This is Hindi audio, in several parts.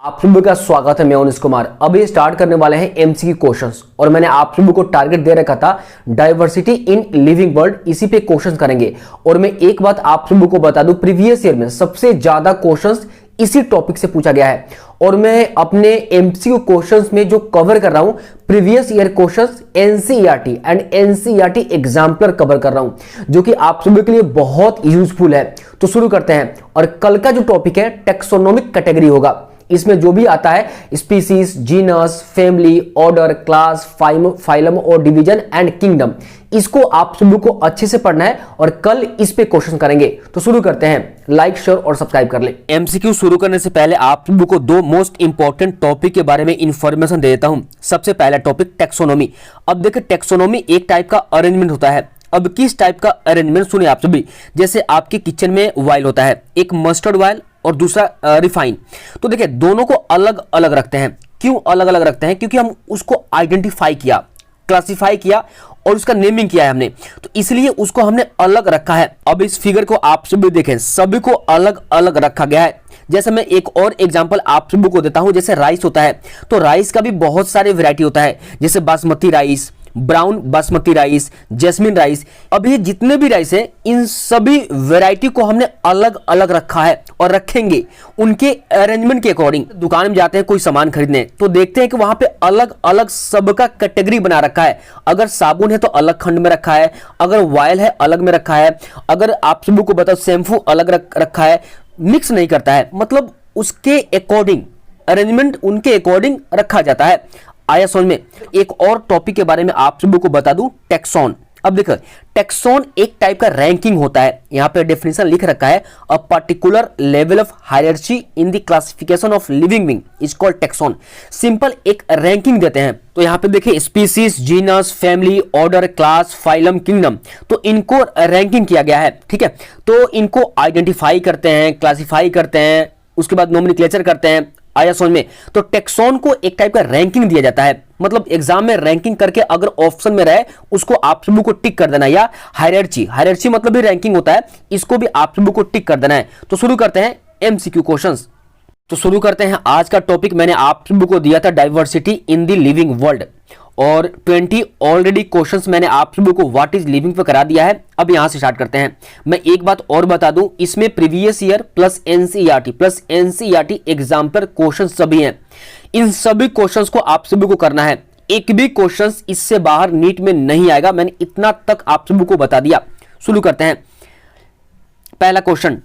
आप सभी का स्वागत है। मैं अनिश कुमार। अभी स्टार्ट करने वाले हैं एमसीक्यू क्वेश्चंस और मैंने आप सभी को टारगेट दे रखा था डाइवर्सिटी इन लिविंग वर्ल्ड, इसी पे क्वेश्चंस करेंगे। और मैं एक बात आप सभी को बता दूं, प्रीवियस ईयर में सबसे ज्यादा क्वेश्चंस इसी टॉपिक से पूछा गया है और मैं अपने एमसीक्यू क्वेश्चंस में जो कवर कर रहा हूं previous year questions NCERT and NCERT exemplar cover कर रहा हूं, जो कि आप सभी के लिए बहुत यूजफुल है। तो शुरू करते हैं। और कल का जो टॉपिक है टेक्सोनोमिक कैटेगरी होगा। इसमें जो भी आता है species, genus, family, order, class, phylum और डिवीजन एंड किंगडम, इसको आप सभी को अच्छे से पढ़ना है और कल इस पे क्वेश्चन करेंगे। तो शुरू करते हैं। लाइक, शेयर और सब्सक्राइब कर ले। एमसीक्यू शुरू करने से पहले आप सभी को दो मोस्ट इंपॉर्टेंट टॉपिक के बारे में इंफॉर्मेशन दे देता हूं। सबसे पहला टॉपिक टेक्सोनोमी। अब देखिए, टेक्सोनोमी एक टाइप का अरेंजमेंट होता है। अब किस टाइप का अरेंजमेंट सुनिए आप सभी। जैसे आपके किचन में वाइल होता है, एक मस्टर्ड वाइल और दूसरा रिफाइन। तो देखिए, दोनों को अलग अलग रखते हैं। क्यों अलग अलग रखते हैं? क्योंकि हम उसको आइडेंटिफाई किया, क्लासिफाई किया और उसका नेमिंग किया है हमने, तो इसलिए उसको हमने अलग रखा है। अब इस फिगर को आप सभी देखें, सभी को अलग अलग रखा गया है। जैसे मैं एक और एग्जांपल आप सभी को देता हूं, जैसे राइस होता है, तो राइस का भी बहुत सारे वैरायटी होता है, जैसे basmati rice, brown basmati rice, jasmine rice. अभी जितने भी राइस हैं, इन सभी वैरायटी को हमने अलग अलग रखा है और रखेंगे उनके अरेंजमेंट के अकॉर्डिंग। दुकान में जाते हैं कोई सामान खरीदने, तो देखते हैं कि वहां पे अलग अलग सबका कैटेगरी बना रखा है। अगर साबुन है तो अलग खंड में रखा है, अगर ऑयल है अलग में रखा है, अगर आप सभी को बताओ शैम्पू अलग रखा है, मिक्स नहीं करता है। मतलब उसके अकॉर्डिंग अरेंजमेंट उनके अकॉर्डिंग रखा जाता है। आया समझ में। एक और टॉपिक के बारे में आप सभी को बता दूं, टैक्सॉन। अब देखो, टैक्सॉन एक टाइप का रैंकिंग होता है। यहां पे डेफिनेशन लिख रखा है, a particular level of hierarchy in the classification of living being is called taxon. Simple एक रैंकिंग देते हैं। तो यहां पे देखिए, species, genus, family, order, class, phylum, kingdom, तो इनको रैंकिंग किया गया है। ठीक है, तो इनको आइडेंटिफाई करते हैं, क्लासिफाई करते हैं, उसके बाद नोमेनक्लेचर करते हैं। आया समझ में। तो टैक्सॉन को एक टाइप का रैंकिंग दिया जाता है। मतलब एग्जाम में रैंकिंग करके अगर ऑप्शन में रहे, उसको आप सभी को टिक कर देना, या हायरार्ची मतलब भी रैंकिंग होता है, इसको भी आप सभी को टिक कर देना है। तो शुरू करते हैं एमसीक्यू क्वेश्चंस। तो शुरू करते हैं। आज का टॉपिक मैंने आप सभी को दिया था diversity in the living world, और 20 ऑलरेडी क्वेश्चंस मैंने आप सभी को व्हाट इज लिविंग पे करा दिया है। अब यहां से स्टार्ट करते हैं। मैं एक बात और बता दूं, इसमें previous year plus NCERT exemplar question सभी हैं। इन सभी क्वेश्चंस को आप सभी को करना है। एक भी क्वेश्चंस इससे बाहर नीट में नहीं आएगा। मैंने इतना तक आप सभी को बता दिया। शुरू करते हैं। पहला question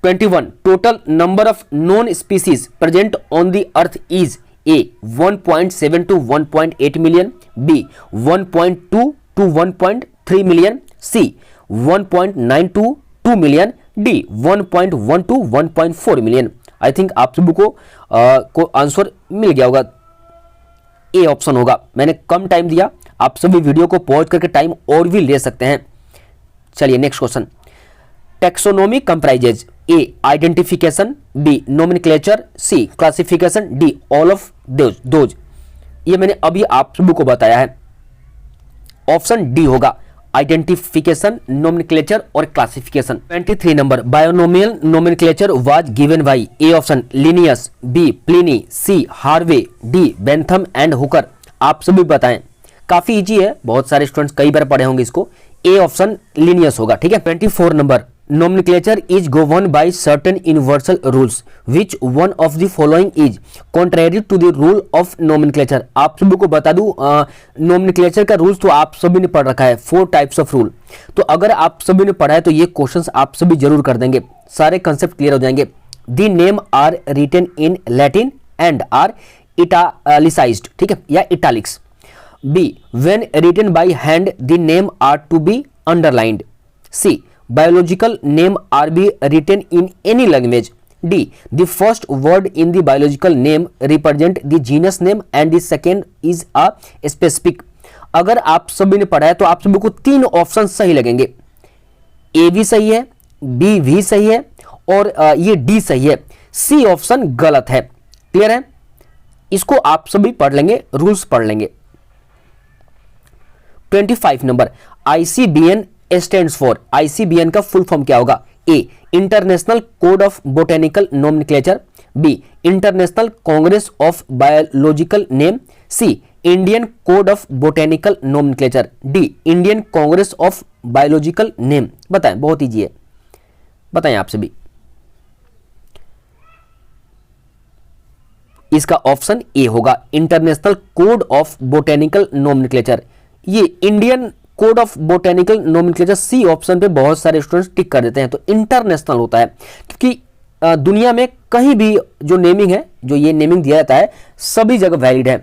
21, total number of non species present on the earth is A 1.7 to 1.8 million, B 1.2 to 1.3 million, C 1.9 to 2 million, D 1.1 to 1.4 million। I think आप सभी को आंसर मिल गया होगा। ए ऑप्शन होगा। मैंने कम टाइम दिया, आप सभी वीडियो को पॉज करके टाइम और भी ले सकते हैं। चलिए next question. Taxonomy comprises A identification, B nomenclature, C classification, D all of those. ये मैंने अभी आप सभी को बताया है। ऑप्शन डी होगा, आइडेंटिफिकेशन, नोमेनक्लेचर और classification. 23 number, binomial nomenclature was given by A option Linnaeus, B Pliny, C Harvey, D Bentham and Hooker. आप सभी बताएं। काफी इजी है, बहुत सारे स्टूडेंट्स कई बार पढ़े होंगे इसको। ए ऑप्शन लिनियस होगा। ठीक है। 24 number, nomenclature is governed by certain universal rules which one of the following is contrary to the rule of nomenclature। आप सभी को बता दूं, nomenclature का रूल्स तो आप सभी ने पढ़ रखा है, 4 टाइप्स ऑफ रूल। तो अगर आप सभी ने पढ़ा है तो ये क्वेश्चंस आप सभी जरूर कर देंगे, सारे कंसेप्ट क्लियर हो जाएंगे। The name are written in Latin and are italicised, ठीक है, या italics. B when written by hand the name are to be underlined. C biological name are be written in any language. D the first word in the biological name represent the genus name and the second is a specific। अगर आप सभी ने पढ़ा है तो आप सभी को 3 ऑप्शन सही लगेंगे। ए भी सही है, बी भी सही है और ये डी सही है। सी ऑप्शन गलत है। क्लियर है? इसको आप सभी पढ़ लेंगे, रूल्स पढ़ लेंगे। 25 नंबर, ICBN स्टैंड्स फॉर, ICBN का फुल फॉर्म क्या होगा? A international code of botanical nomenclature, B international congress of biological name, C Indian code of botanical nomenclature, D Indian congress of biological name. बताएं, बहुत ईजी है, बताएं आप सभी। इसका ऑप्शन ए होगा international code of botanical nomenclature. ये Indian code of botanical nomenclature C option पे बहुत सारे स्टूडेंट्स टिक कर देते हैं, तो इंटरनेशनल होता है क्योंकि दुनिया में कहीं भी जो नेमिंग है, जो ये नेमिंग दिया जाता है, सभी जगह वैलिड है।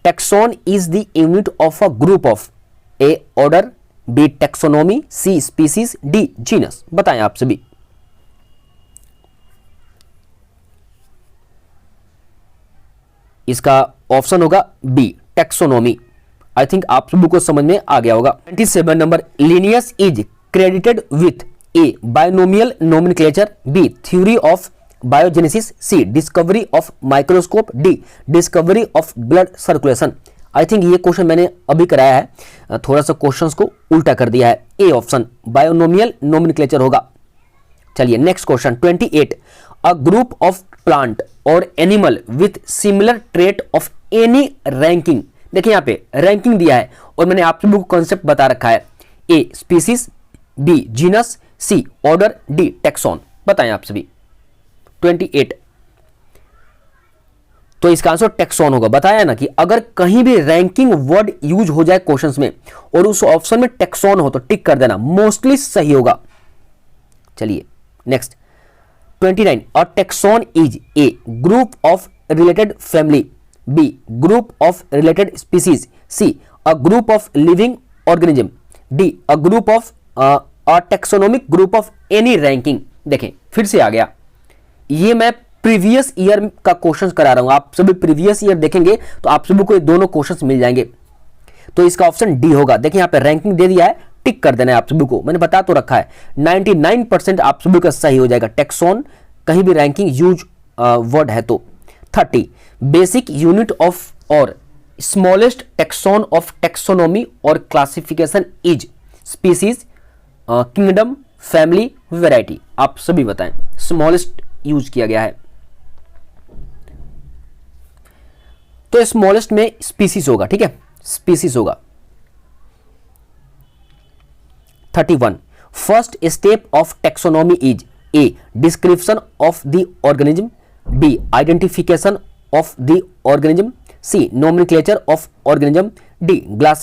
Taxon is the unit of a group of, A order, B taxonomy, C species, D genus. बताएं आप सभी। इसका ऑप्शन होगा बी टैक्सोनॉमी। आई थिंक आप सभी को समझ में आ गया होगा। 27 number, Linnaeus is credited with A binomial nomenclature, B theory of biogenesis, C discovery of microscope, D discovery of blood circulation. I think ये क्वेश्चन मैंने अभी कराया है, थोड़ा सा क्वेश्चंस को उल्टा कर दिया है। ए ऑप्शन बायोनोमियल नोमेनक्लेचर होगा। चलिए next question 28, a group of plant और animal with similar trait of any ranking. देखिए यहां पे रैंकिंग दिया है और मैंने आप सभी को कॉन्सेप्ट बता रखा है, A species, B genus, C order, D taxon. बताएं आप सभी। 28, तो इसका आंसर टैक्सॉन होगा। बताया ना कि अगर कहीं भी रैंकिंग वर्ड यूज हो जाए क्वेश्चंस में और उस ऑप्शन में टैक्सॉन हो तो टिक कर देना, मोस्टली सही होगा। चलिए next 29, a taxon is A group of related family, B group of related species, C a group of living organism, D a group of a taxonomic group of any ranking. देखें फिर से आ गया, ये मैं प्रीवियस ईयर का क्वेश्चन करा रहा हूं। आप सभी प्रीवियस ईयर देखेंगे तो आप सभी को ये दोनों क्वेश्चंस मिल जाएंगे। तो इसका ऑप्शन डी होगा। देखिए यहां पे रैंकिंग दे दिया है, टिक कर देना है आप सभी को, मैंने बता तो रखा है। 99% आप सभी का सही हो जाएगा। टैक्सॉन कहीं भी रैंकिंग यूज वर्ड है तो। 30, बेसिक यूनिट ऑफ और स्मॉलेस्ट टैक्सॉन ऑफ टैक्सोनॉमी और classification is species, kingdom, family, variety. आप सभी बताएं। स्मॉलेस्ट यूज किया गया है तो स्मॉलेस्ट में स्पीसीज होगा, ठीक है, स्पीसीज होगा। 31, first step of taxonomy is A description of the organism, B identification of the organism, C nomenclature of organism, D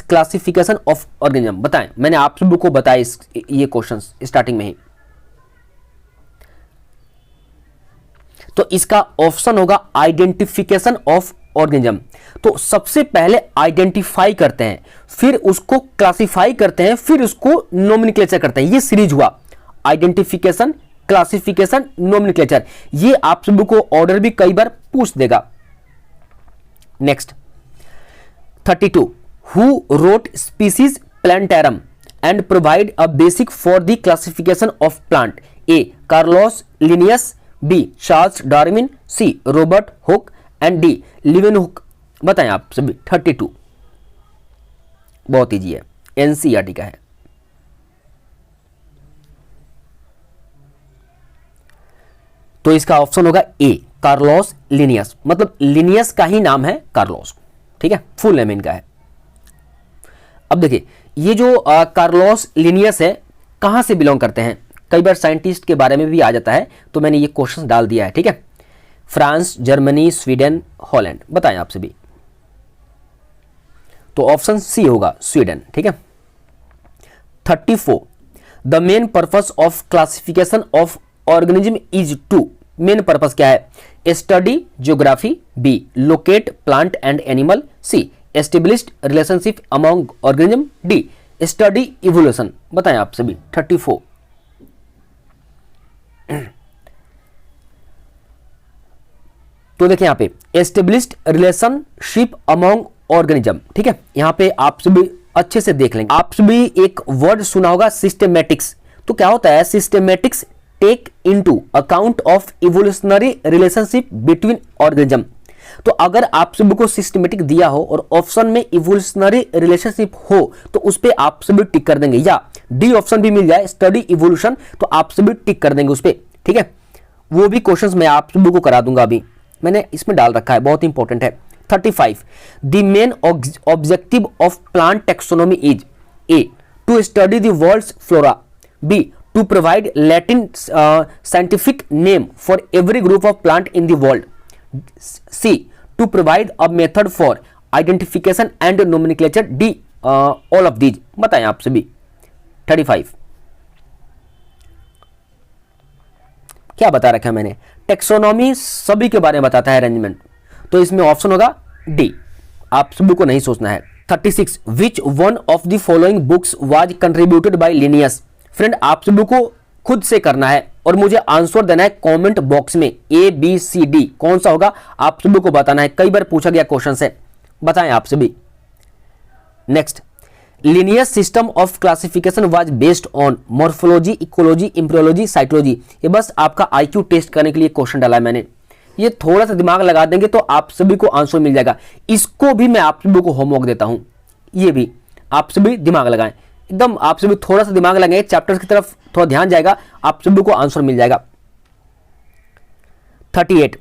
classification of organism. बताएं, मैंने आप सभी को बताया ये क्वेश्चंस स्टार्टिंग में ही। तो इसका ऑप्शन होगा आइडेंटिफिकेशन ऑफ ऑर्गेनिज्म। तो सबसे पहले आइडेंटिफाई करते हैं, फिर उसको क्लासिफाई करते हैं, फिर उसको नोमेनक्लेचर करते हैं। ये सीरीज हुआ, आइडेंटिफिकेशन, क्लासिफिकेशन, नोमेनक्लेचर। ये आप सभी को ऑर्डर भी कई बार पूछ देगा। Next 32, who wrote species plantarum and provide a basic for the classification of plant, A Carlos Linnaeus, B Charles Darwin, C Robert Hooke and D Leeuwenhoek. बताएं आप सभी। 32 बहुत इजी है, एनसीईआरटी का है। तो इसका ऑप्शन होगा ए कार्लोस लिनियस, मतलब लिनियस का ही नाम है कार्लोस, ठीक है, फुल नेम इनका है। अब देखिए ये जो कार्लोस लिनियस है कहां से बिलोंग करते हैं, कई बार साइंटिस्ट के बारे में भी आ जाता है, तो मैंने ये क्वेश्चन डाल दिया है, ठीक है। France, Germany, Sweden, Holland. बताएं आप सभी। तो ऑप्शन सी होगा स्वीडन, ठीक है। 34, the main purpose of classification of organism is to. Main purpose क्या है? Study geography, B locate plant and animal, C established relationship among organism, D study evolution. बताएं आप सभी। 34 तो देखिए यहां पे एस्टेब्लिश्ड रिलेशनशिप अमॉन्ग ऑर्गेनिज्म, ठीक है। यहां पे आप सभी अच्छे से देख लेंगे। आप सभी एक वर्ड सुना होगा सिस्टेमेटिक्स। तो क्या होता है? Systematics take into account of evolutionary relationship between organism. तो अगर आप सभी को सिस्टमेटिक दिया हो और ऑप्शन में इवोल्यूशनरी रिलेशनशिप हो तो उस पे आप सभी टिक कर देंगे, या डी ऑप्शन भी मिल जाए स्टडी इवोल्यूशन तो आप सभी टिक कर देंगे उस पर, ठीक है। वो भी क्वेश्चंस मैं आप सभी को करा दूंगा, अभी मैंने इसमें डाल रखा है, बहुत इंपॉर्टेंट है। 35 the main objective of plant taxonomy is A to study the world's flora, B to provide Latin scientific name for every group of plant in the world, C to provide a method for identification and nomenclature, D all of these. बताएं आप सभी। 35 क्या बता रखा है मैंने, टेक्सोनॉमी सभी के बारे में बताता है अरेंजमेंट, तो इसमें ऑप्शन होगा डी, आप सभी को नहीं सोचना है। 36 which one of the following books was contributed bye Linnaeus. Friend आप सभी को खुद से करना है और मुझे आंसर देना है कमेंट बॉक्स में, ए बी सी डी कौन सा होगा आप सभी को बताना है, कई बार पूछा गया क्वेश्चन है, बताएं आप सभी। Next, Linnaeus system of classification was based on morphology, ecology, embryology, cytology. ये बस आपका आईक्यू टेस्ट करने के लिए क्वेश्चन डाला है मैंने, ये थोड़ा सा दिमाग लगा देंगे तो आप सभी को आंसर मिल जाएगा। इसको भी मैं आप सभी को होमवर्क देता हूं, ये भी आप सभी दिमाग लगाएं, एकदम आप सभी थोड़ा सा दिमाग लगाएं, चैप्टर्स की तरफ थोड़ा ध्यान जाएगा, आप सभी को आंसर मिल जाएगा। 38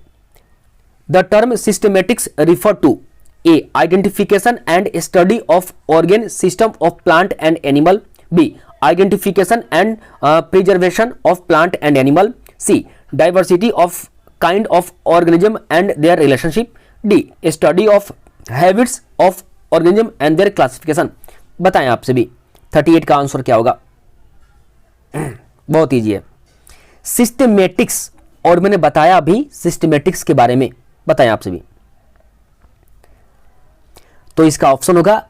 the term systematics refer to A identification and study of organ system of plant and animal, B identification and preservation of plant and animal, C diversity of kind of organism and their relationship, D study of habits of organism and their classification. बताएं आप सभी 38 का आंसर क्या होगा। बहुत ईजी है, सिस्टमेटिक्स, और मैंने बताया अभी सिस्टमेटिक्स के बारे में, बताएं आप सभी। तो इसका ऑप्शन होगा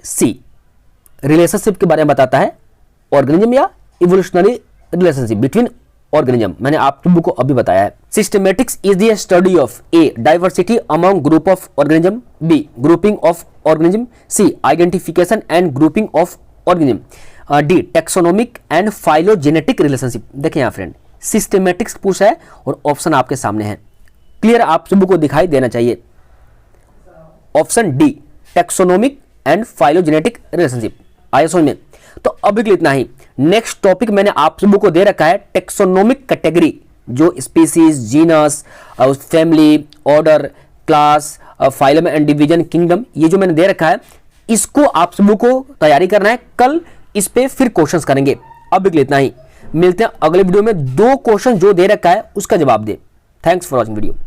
सी, रिलेशनशिप के बारे में बताता है, ऑर्गेनिज्म या इवोल्यूशनरी रिलेशनशिप बिटवीन ऑर्गेनिज्म, मैंने आप लोगों को अभी बताया है। Systematics is the study of A diversity among group of organism, B grouping of organism, C identification and grouping of organism, D taxonomic and phylogenetic relationship. देखिए यहाँ फ्रेंड सिस्टमेटिक्स पूछा है और ऑप्शन आपके सामने है, क्लियर आप सभी को दिखाई देना चाहिए, option D taxonomic and phylogenetic relationship आया समझ में। तो अभी के लिए इतना ही, नेक्स्ट टॉपिक मैंने आप सभी को दे रखा है टेक्सोनोमिक कैटेगरी, जो species, genus, family, order, class, phylum and division, kingdom, ये जो मैंने दे रखा है इसको आप सभी को तैयारी करना है, कल इस पे फिर क्वेश्चंस करेंगे। अभी के लिए इतना ही, मिलते हैं अगले वीडियो में, 2 क्वेश्चन जो दे रखा है उसका जवाब दे। Thanks for watching video.